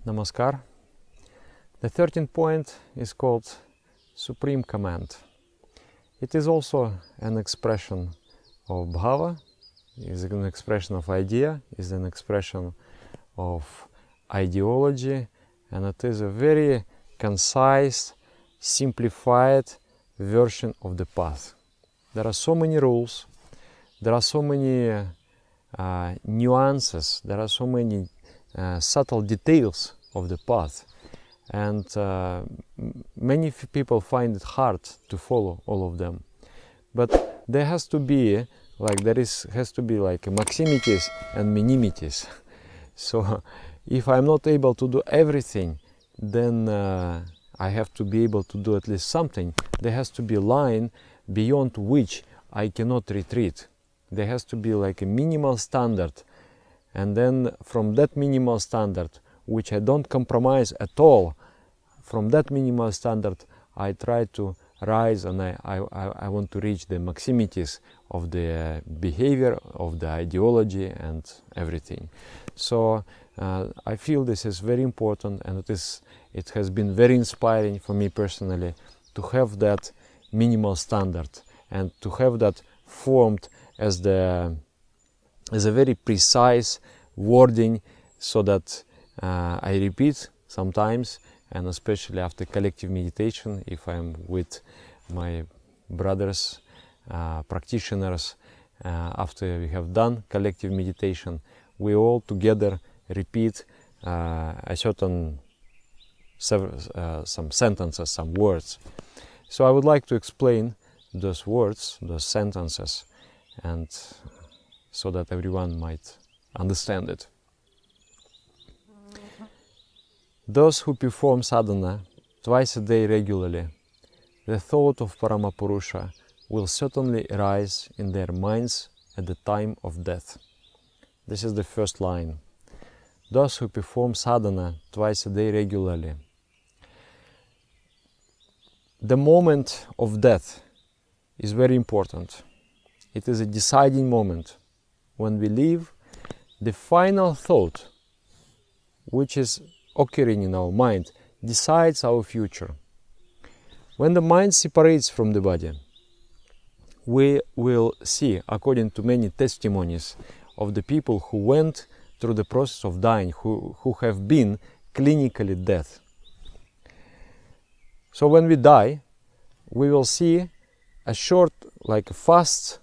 Namaskar. The 13th point is called Supreme Command. It is also an expression of bhava, is an expression of idea, is an expression of ideology, and it is a very concise, simplified version of the path. There are so many rules, there are so many nuances, there are so many subtle details of the path, and many people find it hard to follow all of them. But there has to be maximities and minimities. So if I'm not able to do everything, then I have to be able to do at least something. There has to be a line beyond which I cannot retreat. There has to be like a minimal standard, and then from that minimal standard, which I don't compromise at all, from that minimal standard I try to rise, and I want to reach the maximities of the behavior, of the ideology and everything. So I feel this is very important, and it has been very inspiring for me personally to have that minimal standard and to have that formed as a very precise wording, so that I repeat sometimes, and especially after collective meditation, if I'm with my brothers, practitioners, after we have done collective meditation, we all together repeat some sentences, some words. So I would like to explain those words, those sentences, and so that everyone might understand it. Those who perform sadhana twice a day regularly, the thought of Paramapurusha will certainly arise in their minds at the time of death. This is the first line. Those who perform sadhana twice a day regularly. The moment of death is very important. It is a deciding moment. When we leave, the final thought, which is occurring in our mind, decides our future. When the mind separates from the body, we will see, according to many testimonies of the people who went through the process of dying, who have been clinically dead. So when we die, we will see a short, like a fast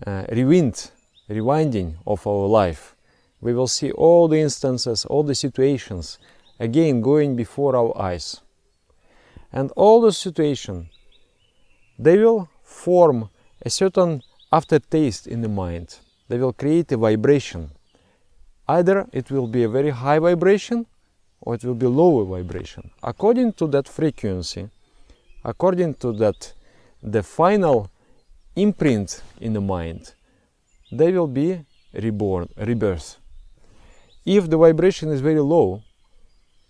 rewinding of our life. We will see all the instances, all the situations, again going before our eyes. And all those situations, they will form a certain aftertaste in the mind. They will create a vibration. Either it will be a very high vibration, or it will be lower vibration. According to that frequency, according to that, the final imprint in the mind, they will be reborn, rebirth. If the vibration is very low,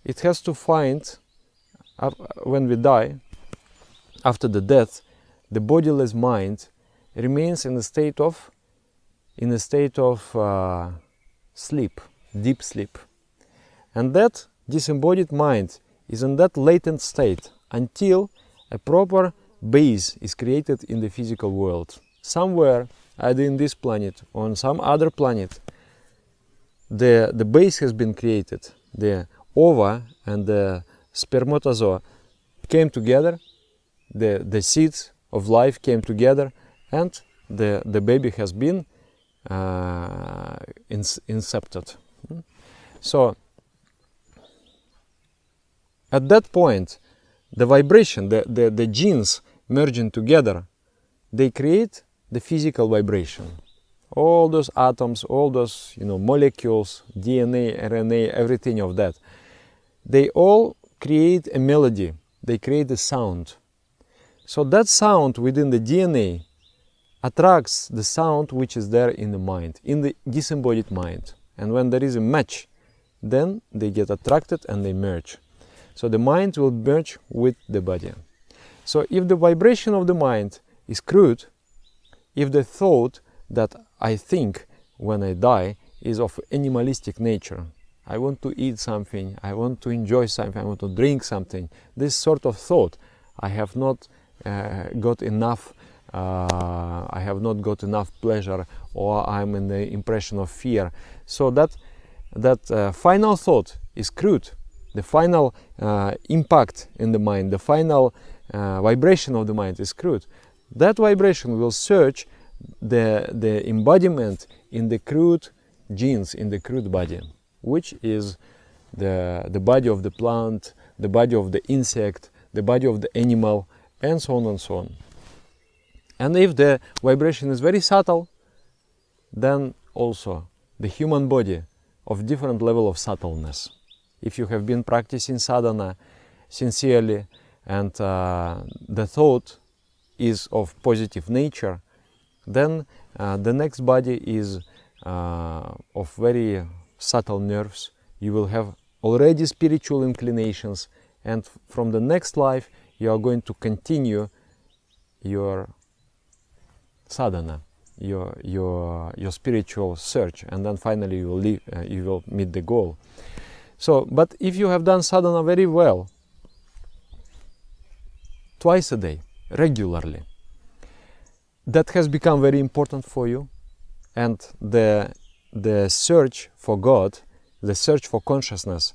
it has to find, when we die, after the death, the bodiless mind remains in a state of sleep, deep sleep. And that disembodied mind is in that latent state until a proper base is created in the physical world. Somewhere, either in this planet or on some other planet, the base has been created. The ova and the spermatozoa came together, the seeds of life came together, and the baby has been incepted. So at that point, the vibration, the genes merging together, they create the physical vibration. All those atoms, all those molecules, DNA, RNA, everything of that, they all create a melody, they create a sound. So that sound within the DNA attracts the sound which is there in the mind, in the disembodied mind. And when there is a match, then they get attracted and they merge. So the mind will merge with the body. So if the vibration of the mind is crude, if the thought that I think when I die is of animalistic nature, I want to eat something, I want to enjoy something, I want to drink something. This sort of thought, I have not got enough pleasure, or I'm in the impression of fear. So that final thought is crude. The final impact in the mind, the final vibration of the mind is crude. That vibration will search the embodiment in the crude genes, in the crude body, which is the body of the plant, the body of the insect, the body of the animal, and so on and so on. And if the vibration is very subtle, then also the human body of different level of subtleness. If you have been practicing sadhana sincerely, and the thought is of positive nature, then the next body is of very subtle nerves. You will have already spiritual inclinations, and from the next life you are going to continue your sadhana, your spiritual search, and then finally you will meet the goal. So, but if you have done sadhana very well, twice a day, regularly, that has become very important for you, and the search for God, the search for consciousness,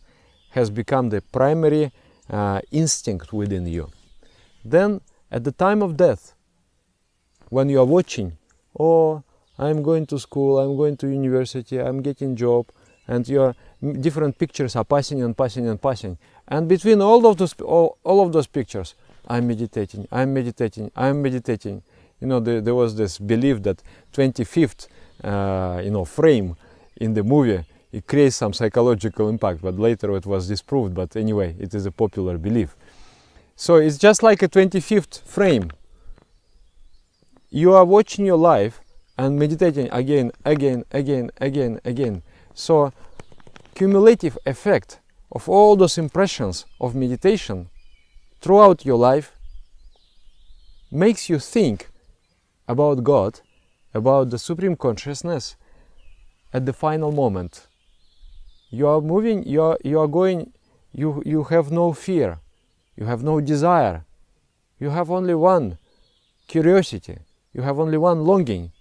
has become the primary instinct within you. Then, at the time of death, when you are watching, oh, I'm going to school, I'm going to university, I'm getting job, and your different pictures are passing and passing and passing, and between all of those pictures, I'm meditating, I'm meditating, I'm meditating. You know, there was this belief that 25th, frame in the movie, it creates some psychological impact, but later it was disproved. But anyway, it is a popular belief. So it's just like a 25th frame. You are watching your life and meditating again, again, again, again, again. So cumulative effect of all those impressions of meditation throughout your life makes you think about God, about the Supreme Consciousness at the final moment. You are moving, you are going, you have no fear, you have no desire, you have only one curiosity, you have only one longing.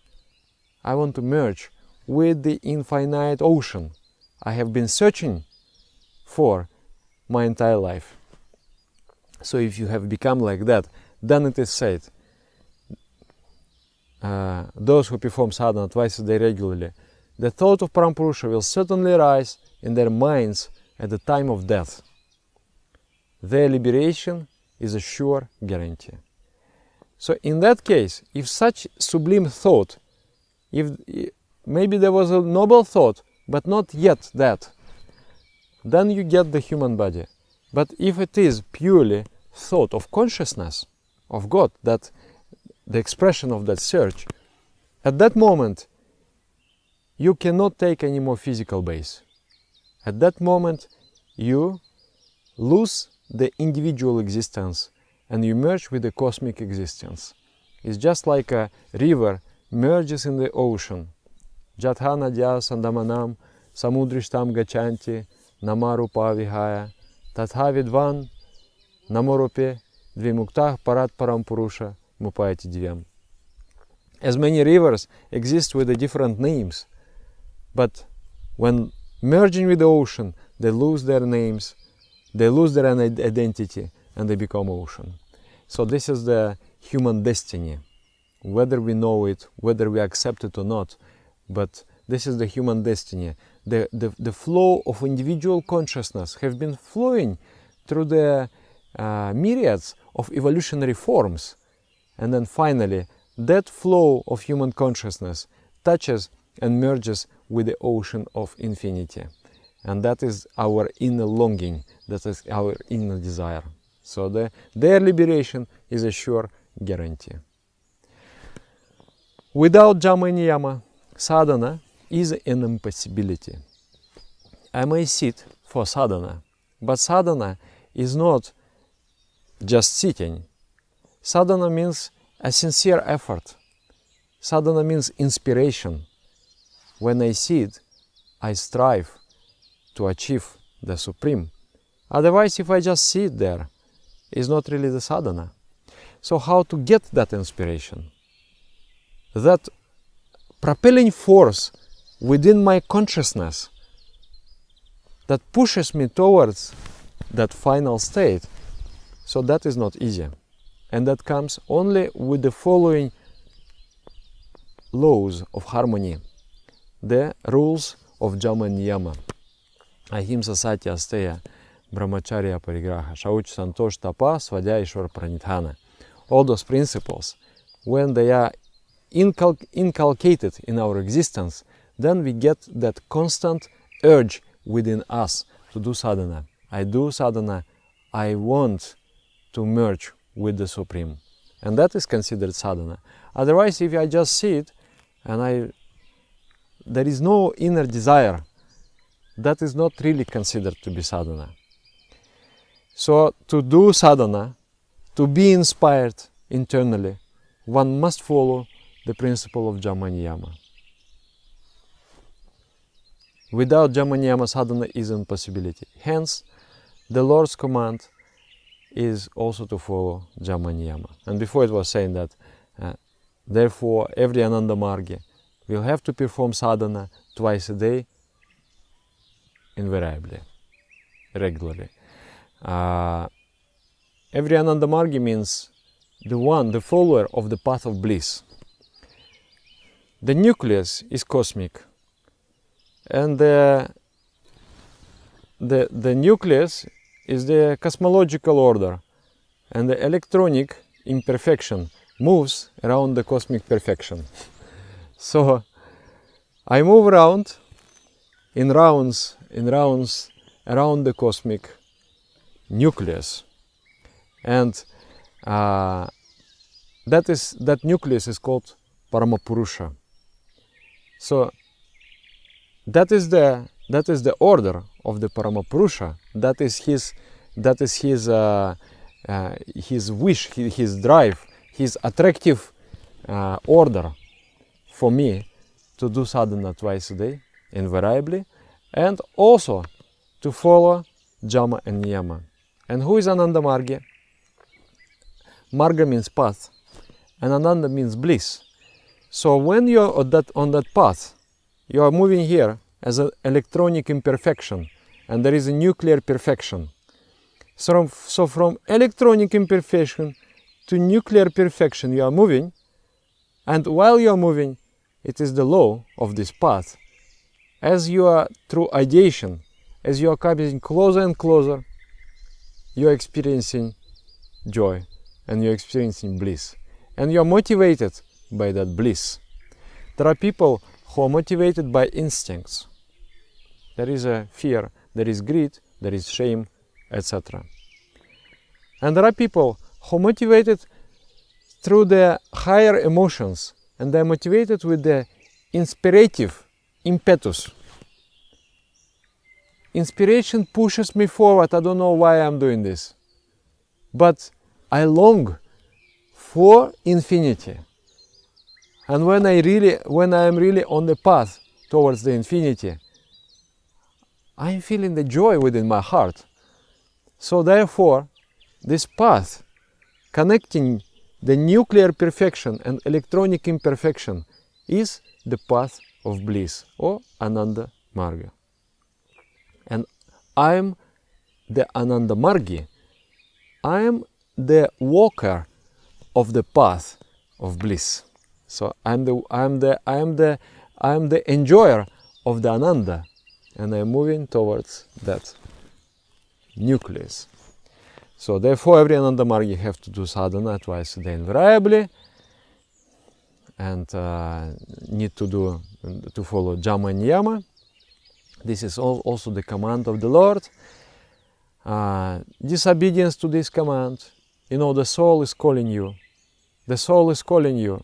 I want to merge with the infinite ocean I have been searching for my entire life. So if you have become like that, then it is said, those who perform sadhana twice a day regularly, the thought of Parampurusha will certainly rise in their minds at the time of death. Their liberation is a sure guarantee. So in that case, if such sublime thought, if maybe there was a noble thought, but not yet that, then you get the human body. But if it is purely thought of consciousness, of God, that the expression of that search, at that moment you cannot take any more physical base. At that moment you lose the individual existence and you merge with the cosmic existence. It's just like a river merges in the ocean. Jatha nadya sandamanam samudrishtam gachanti namarupa vihaya tatha vidvan namorupe dvimuktah parat parampurusha mupayati divyam. As many rivers exist with the different names, but when merging with the ocean, they lose their names, they lose their identity, and they become ocean. So this is the human destiny, whether we know it, whether we accept it or not, but this is the human destiny. The flow of individual consciousness have been flowing through the myriads of evolutionary forms, and then finally that flow of human consciousness touches and merges with the ocean of infinity. And that is our inner longing, that is our inner desire. So their liberation is a sure guarantee. Without Jama and Niyama, sadhana is an impossibility. I may sit for sadhana, but sadhana is not just sitting. Sadhana means a sincere effort. Sadhana means inspiration. When I sit, I strive to achieve the Supreme. Otherwise, if I just sit there, it's not really the sadhana. So how to get that inspiration? That propelling force within my consciousness that pushes me towards that final state. So that is not easy. And that comes only with the following laws of harmony, the rules of Jama Niyama. Ahimsa Satya Asteya Brahmacharya Parigraha Shauch Santosh Tapa Svadhyaya Ishvara Pranidhana. All those principles, when they are inculcated in our existence, then we get that constant urge within us to do sadhana. I do sadhana, I want to merge with the Supreme. And that is considered sadhana. Otherwise, if I just sit and there is no inner desire, that is not really considered to be sadhana. So to do sadhana, to be inspired internally, one must follow the principle of Jama Niyama. Without Jama Niyama, sadhana is an impossibility. Hence, the Lord's command is also to follow Jama Niyama. And before it was saying that, therefore, every Ananda Margi will have to perform sadhana twice a day, invariably, regularly. Every Ananda Margi means the follower of the path of bliss. The nucleus is cosmic, and the nucleus is the cosmological order, and the electronic imperfection moves around the cosmic perfection. So I move around in rounds around the cosmic nucleus, and that nucleus is called Paramapurusha. So that is the order of the Paramapurusha. That is his wish, his drive, his attractive order for me to do sadhana twice a day, invariably, and also to follow Jama and Niyama. And who is Ananda Margi? Marga means path, and Ananda means bliss. So when you are on that path, you are moving here as an electronic imperfection, and there is a nuclear perfection. So from electronic imperfection to nuclear perfection you are moving, and while you are moving, it is the law of this path. As you are through ideation, as you are coming closer and closer, you are experiencing joy and you are experiencing bliss. And you are motivated by that bliss. There are people who are motivated by instincts. There is a fear, there is greed, there is shame, etc. And there are people who are motivated through the higher emotions, and they are motivated with the inspirative impetus. Inspiration pushes me forward. I don't know why I'm doing this, but I long for infinity. And when I am really on the path towards the infinity, I'm feeling the joy within my heart. So therefore, this path connecting the nuclear perfection and electronic imperfection is the path of bliss, or Ananda Marga. And I'm the Ananda Margi. I'm the walker of the path of bliss. So I'm the enjoyer of the Ananda, and I'm moving towards that nucleus. So therefore, every Ananda Margi have to do sadhana twice a day invariably, and need to follow Jama Niyama. This is also the command of the Lord. Disobedience to this command, the soul is calling you. The soul is calling you.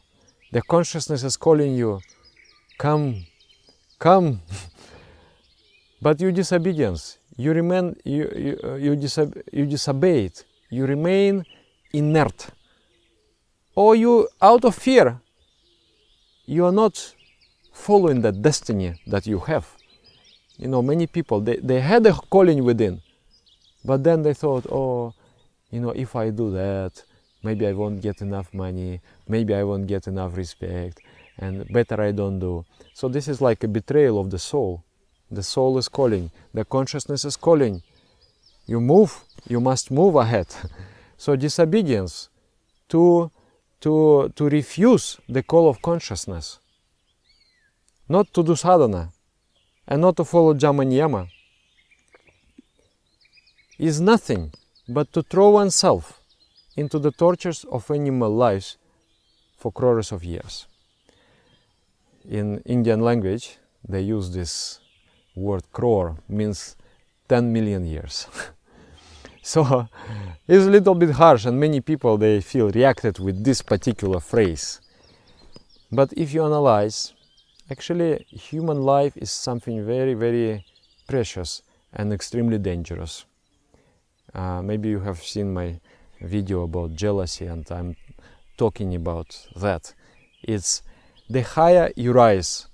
The consciousness is calling you. Come, come. But you disobedience. You disobey it. You remain inert. Or you, out of fear, you are not following that destiny that you have. You know, many people, they had a calling within, but then they thought, oh, you know, if I do that, maybe I won't get enough money, maybe I won't get enough respect, and better I don't do. So this is like a betrayal of the soul. The soul is calling, the consciousness is calling. You move, you must move ahead. So disobedience to refuse the call of consciousness, not to do sadhana, and not to follow Dhamma Niyama, is nothing but to throw oneself into the tortures of animal lives for crores of years. In Indian language, they use this word crore, means 10 million years. So it's a little bit harsh, and many people, they feel reacted with this particular phrase. But if you analyze, actually human life is something very, very precious and extremely dangerous. Maybe you have seen my video about jealousy, and I'm talking about that. It's the higher you rise,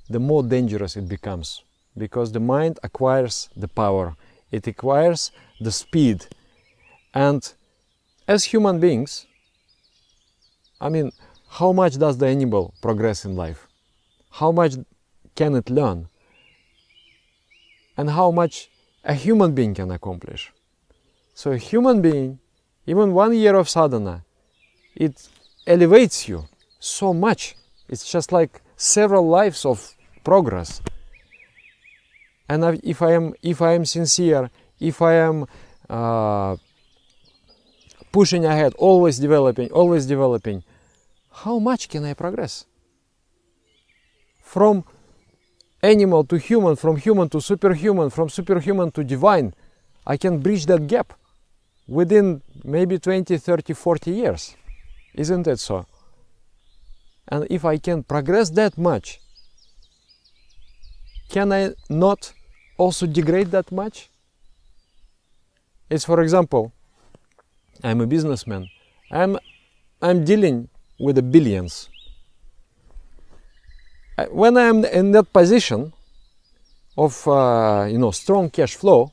the more dangerous it becomes, because the mind acquires the power, it acquires the speed. And as human beings, I mean, how much does the animal progress in life? How much can it learn? And how much a human being can accomplish? So a human being, even 1 year of sadhana, it elevates you so much. It's just like several lives of progress. And if I am sincere, if I am pushing ahead, always developing, how much can I progress? From animal to human, from human to superhuman, from superhuman to divine, I can bridge that gap within maybe 20, 30, 40 years. Isn't it so? And if I can progress that much, can I not also degrade that much? It's, for example, I'm a businessman. I'm dealing with the billions. When I'm in that position of strong cash flow,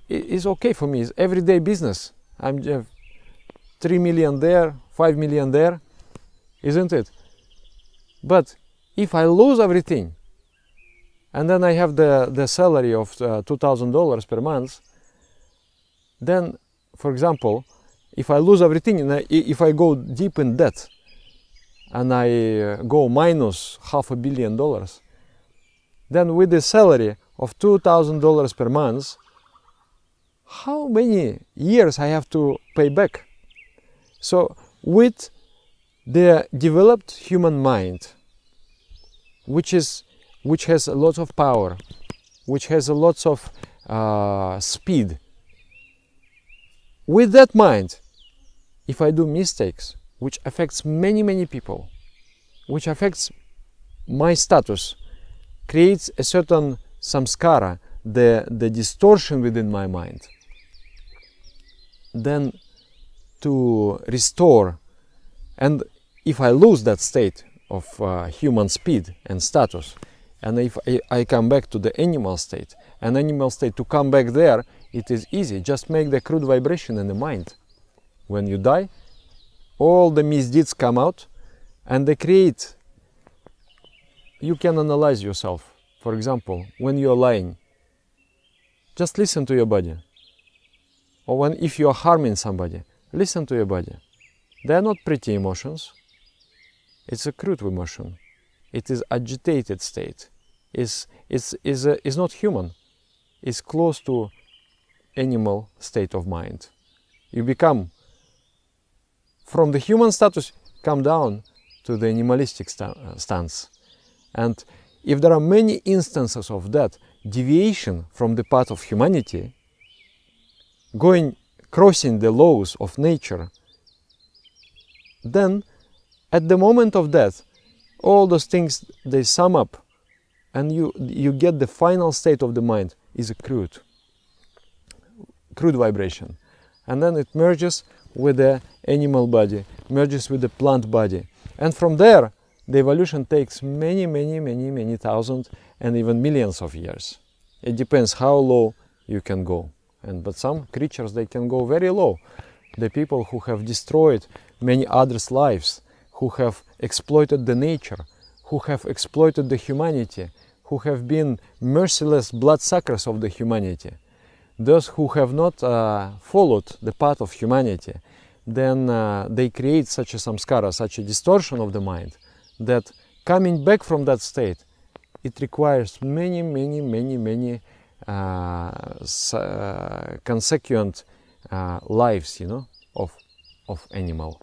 it's okay for me. It's everyday business. I'm 3 million there, 5 million there, isn't it? But if I lose everything, and then I have the salary of $2,000 per month, then, for example, if I lose everything, and if I go deep in debt, and I go minus $500 million, then with the salary of $2,000 per month, how many years I have to pay back? So with the developed human mind, which has a lot of power, which has a lot of speed, with that mind, if I do mistakes, which affects many people, which affects my status, creates a certain samskara, the distortion within my mind, then to restore, and if I lose that state of human speed and status, and if I come back to the animal state, to come back there, it is easy. Just make the crude vibration in the mind. When you die, all the misdeeds come out, and they create. You can analyze yourself. For example, when you are lying, just listen to your body. Or if you are harming somebody, listen to your body. They are not pretty emotions. It's a crude emotion. It is agitated state. It's not human. It's close to animal state of mind. You become, from the human status, come down to the animalistic stance. And if there are many instances of that deviation from the path of humanity, crossing the laws of nature, then at the moment of death, all those things, they sum up, and you get the final state of the mind is a crude vibration. And then it merges with the animal body, merges with the plant body. And from there, the evolution takes many thousand and even millions of years. It depends how low you can go. But some creatures, they can go very low. The people who have destroyed many others' lives, who have exploited the nature, who have exploited the humanity, who have been merciless bloodsuckers of the humanity, those who have not followed the path of humanity, then they create such a samskara, such a distortion of the mind, that coming back from that state, it requires many consequent lives, you know, of animal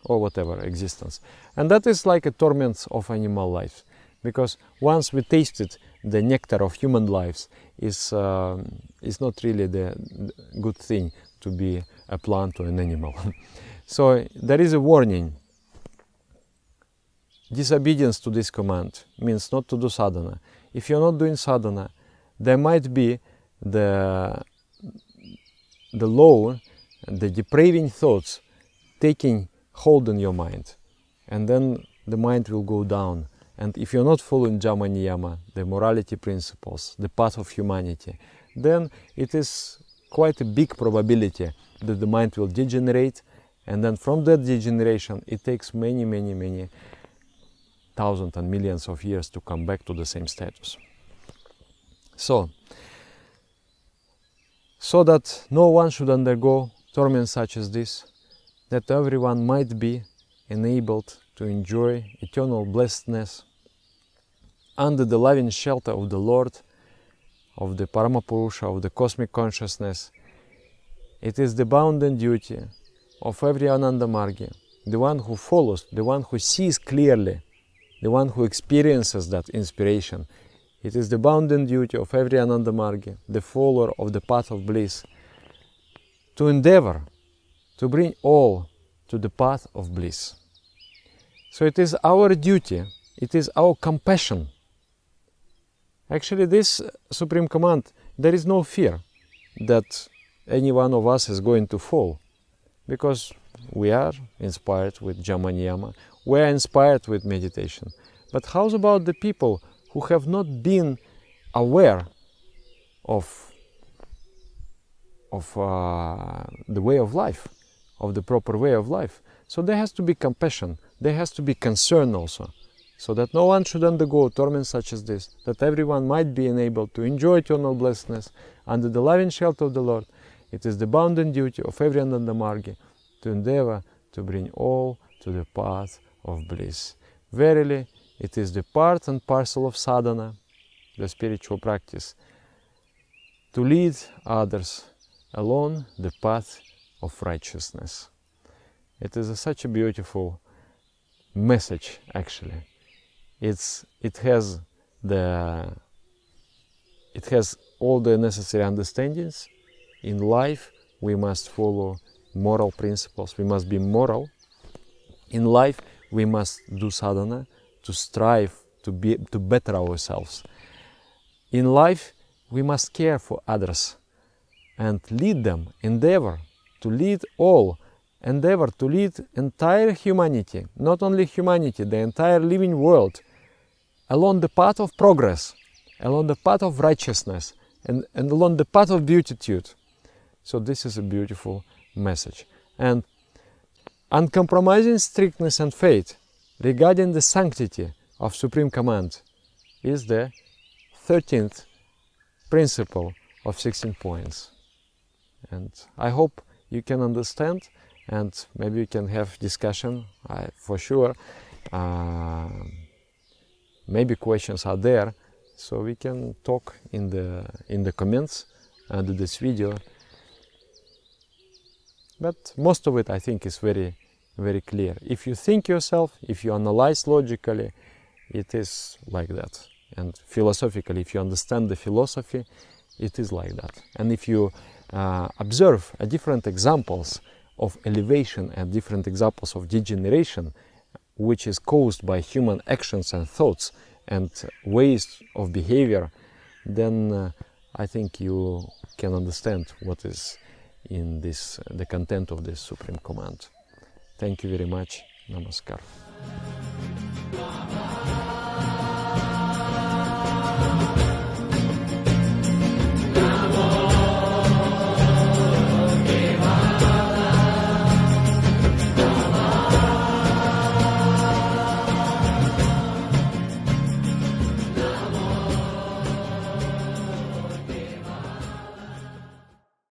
or whatever existence. And that is like a torment of animal life, because once we tasted the nectar of human lives, is not really the good thing to be a plant or an animal. So there is a warning. Disobedience to this command means not to do sadhana. If you're not doing sadhana, there might be the low, the depraving thoughts taking hold on your mind, and then the mind will go down. And if you're not following Dhamma Niyama, the morality principles, the path of humanity, then it is quite a big probability that the mind will degenerate, and then from that degeneration it takes many thousands and millions of years to come back to the same status. So that no one should undergo torment such as this, that everyone might be enabled to enjoy eternal blessedness under the loving shelter of the Lord, of the Paramapurusha, of the cosmic consciousness. It is the bounden duty of every Anandamargi, the one who follows, the one who sees clearly, the one who experiences that inspiration. It is the bounden duty of every Anandamargi, the follower of the path of bliss, to endeavor to bring all to the path of bliss. So it is our duty, it is our compassion. Actually, this supreme command, there is no fear that any one of us is going to fall, because we are inspired with Dhamma Niyama, we are inspired with meditation. But how about the people who have not been aware of the way of life, of the proper way of life? So there has to be compassion, there has to be concern also, so that no one should undergo torment such as this, that everyone might be enabled to enjoy eternal blessedness under the loving shelter of the Lord. It is the bounden duty of every Anandamargi to endeavor to bring all to the path of bliss. Verily, it is the part and parcel of sadhana, the spiritual practice, to lead others along the path of righteousness. It is such a beautiful message, actually. It has all the necessary understandings. In life, we must follow moral principles. We must be moral. In life, we must do sadhana to strive to better ourselves. In life, we must care for others and lead them, endeavor to lead all, endeavor to lead entire humanity, not only humanity, the entire living world, along the path of progress, along the path of righteousness, and along the path of beatitude. So this is a beautiful message. And uncompromising strictness and faith regarding the sanctity of Supreme Command is the 13th principle of 16 points. And I hope you can understand, and maybe we can have discussion, for sure. Maybe questions are there, so we can talk in the comments under this video. But most of it, I think, is very, very clear. If you think yourself, if you analyze logically, it is like that. And philosophically, if you understand the philosophy, it is like that. And if you observe different examples of elevation and different examples of degeneration, which is caused by human actions and thoughts and ways of behavior, then I think you can understand what is in the content of this Supreme Command. Thank you very much. Namaskar.